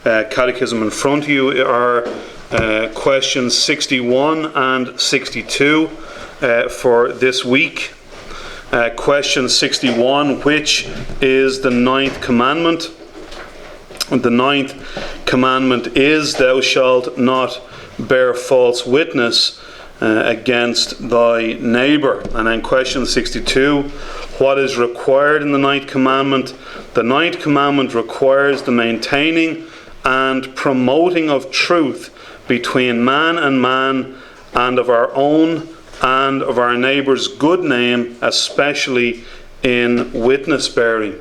Catechism in front of you are questions 61 and 62 for this week. Question 61, which is the 9th commandment? The 9th commandment is, thou shalt not bear false witness against thy neighbour. And then question 62, what is required in the 9th commandment? The 9th commandment requires the maintaining and promoting of truth between man and of our own and of our neighbour's good name, especially in witness bearing.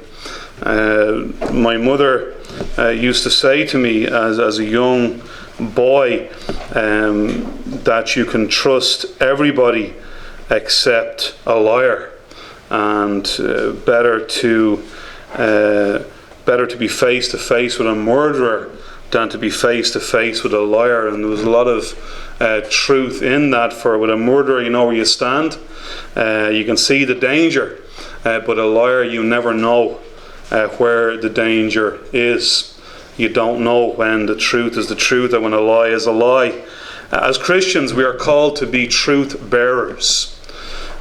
My mother used to say to me as a young boy that you can trust everybody except a liar, and better to be face to face with a murderer than to be face to face with a liar. And there was a lot of truth in that. For with a murderer, you know where you stand, you can see the danger, but a liar, you never know where the danger is. You don't know when the truth is the truth and when a lie is a lie. As Christians, we are called to be truth bearers.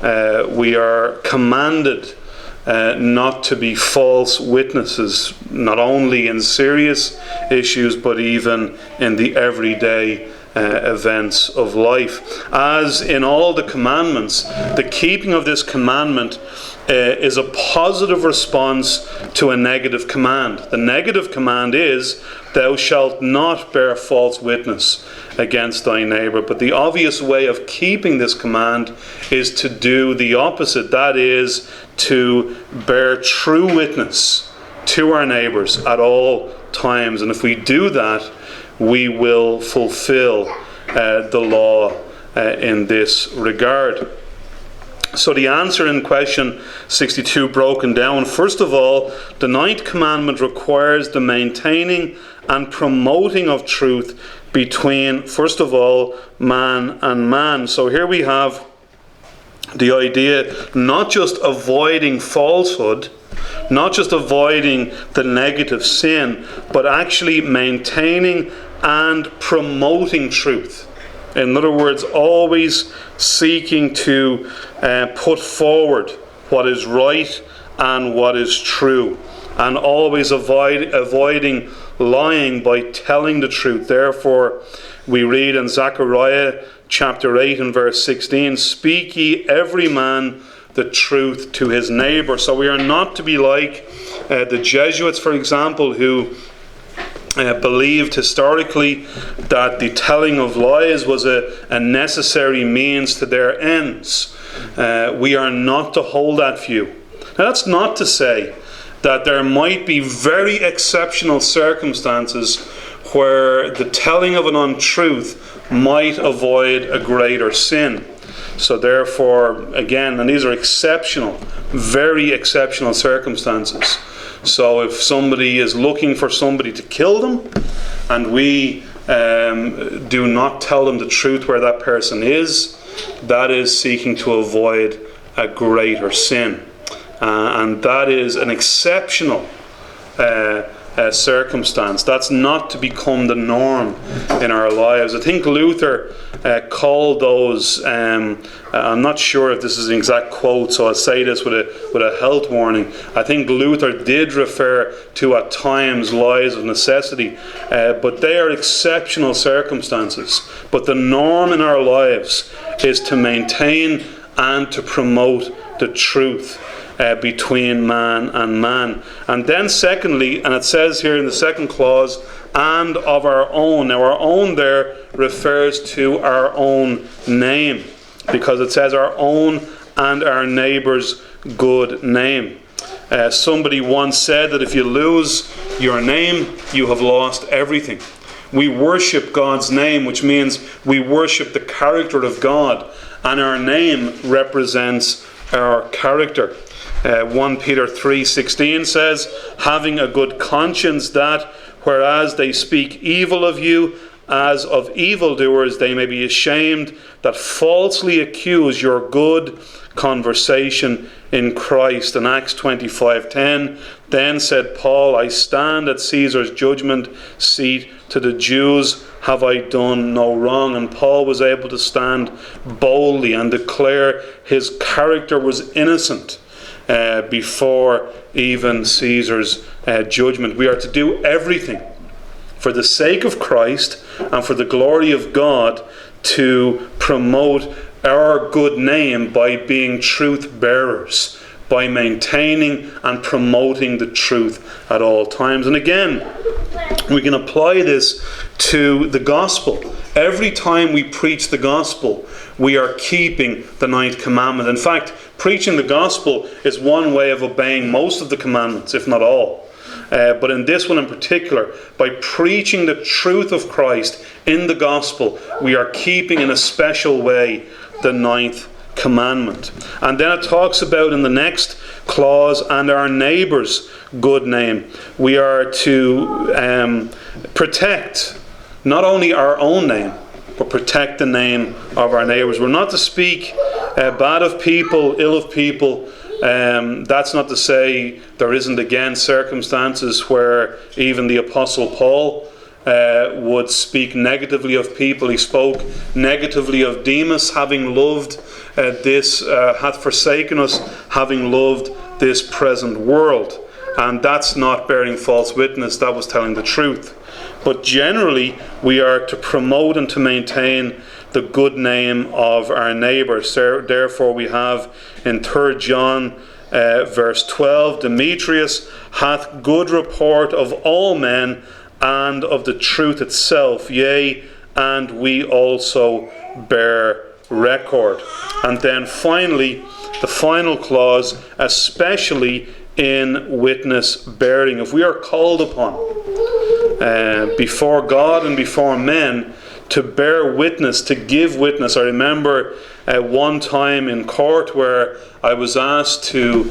We are commanded not to be false witnesses, not only in serious issues, but even in the everyday events of life. As in all the commandments, the keeping of this commandment is a positive response to a negative command. The negative command is, thou shalt not bear false witness against thy neighbour. But the obvious way of keeping this command is to do the opposite. That is, to bear true witness to our neighbours at all times. And if we do that, we will fulfill the law in this regard. So the answer in question 62 broken down. First of all, the 9th commandment requires the maintaining and promoting of truth between, first of all, man and man. So here we have the idea not just avoiding falsehood, not just avoiding the negative sin, but actually maintaining and promoting truth. In other words, always seeking to put forward what is right and what is true, and always avoiding lying by telling the truth. Therefore, we read in Zechariah chapter 8 and verse 16, speak ye every man the truth to his neighbour. So we are not to be like the Jesuits, for example, who believed historically that the telling of lies was a necessary means to their ends. We are not to hold that view. Now, that's not to say that there might be very exceptional circumstances where the telling of an untruth might avoid a greater sin. So therefore, again, and these are exceptional, very exceptional circumstances. So if somebody is looking for somebody to kill them, and we do not tell them the truth where that person is, that is seeking to avoid a greater sin. And that is an exceptional circumstance. That's not to become the norm in our lives. I think Luther called those, I'm not sure if this is an exact quote, so I'll say this with a health warning. I think Luther did refer to at times lies of necessity, but they are exceptional circumstances. But the norm in our lives is to maintain and to promote the truth between man and man. And then secondly, and it says here in the second clause, and of our own. Now our own there refers to our own name, because it says our own and our neighbour's good name. Somebody once said that if you lose your name, you have lost everything. We worship God's name, which means we worship the character of God, and our name represents our character. 1 Peter 3:16 says, having a good conscience, that whereas they speak evil of you as of evildoers they may be ashamed that falsely accuse your good conversation in Christ. In Acts 25:10, then said Paul, I stand at Caesar's judgment seat. To the Jews have I done no wrong. And Paul was able to stand boldly and declare his character was innocent before even Caesar's judgment. We are to do everything for the sake of Christ and for the glory of God to promote our good name by being truth bearers, by maintaining and promoting the truth at all times. And again, we can apply this to the gospel. Every time we preach the gospel, we are keeping the 9th commandment. In fact, preaching the gospel is one way of obeying most of the commandments, if not all. But in this one in particular, by preaching the truth of Christ in the gospel, we are keeping in a special way the 9th commandment. And then it talks about in the next clause, and our neighbour's good name. We are to protect not only our own name, but protect the name of our neighbours. We're not to speak bad of people, ill of people. That's not to say there isn't again circumstances where even the Apostle Paul would speak negatively of people. He spoke negatively of Demas, having loved this, hath forsaken us, having loved this present world. And that's not bearing false witness, that was telling the truth. But generally, we are to promote and to maintain the good name of our neighbours. Therefore, we have in 3 John verse 12, Demetrius hath good report of all men and of the truth itself, yea, and we also bear record. And then finally, the final clause, especially in witness bearing. If we are called upon before God and before men to bear witness, to give witness. I remember one time in court where I was asked to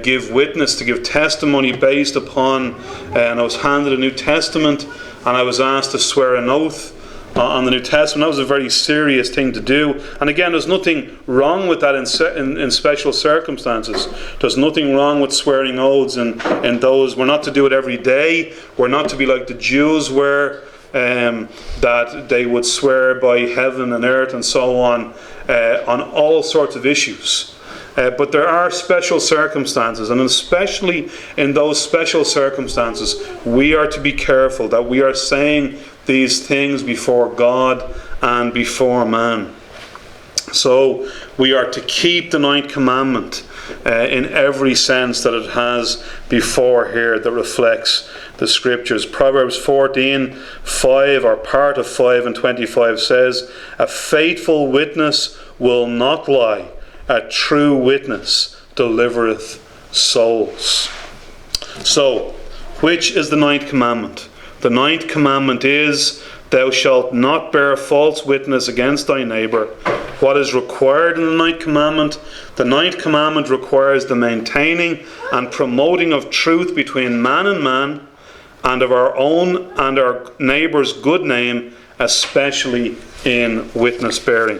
give witness, to give testimony based upon, and I was handed a New Testament, and I was asked to swear an oath on the New Testament. That was a very serious thing to do. And again, there's nothing wrong with that in special circumstances. There's nothing wrong with swearing oaths in those. We're not to do it every day. We're not to be like the Jews were, that they would swear by heaven and earth and so on all sorts of issues. But there are special circumstances, and especially in those special circumstances, we are to be careful that we are saying these things before God and before man. So we are to keep the 9th commandment in every sense that it has before here that reflects the scriptures. Proverbs 14:5, or part of 5 and 25 says, a faithful witness will not lie, a true witness delivereth souls. So, which is the 9th commandment? The 9th commandment is, thou shalt not bear false witness against thy neighbour. What is required in the 9th commandment? The 9th commandment requires the maintaining and promoting of truth between man and man, and of our own and our neighbour's good name, especially in witness bearing.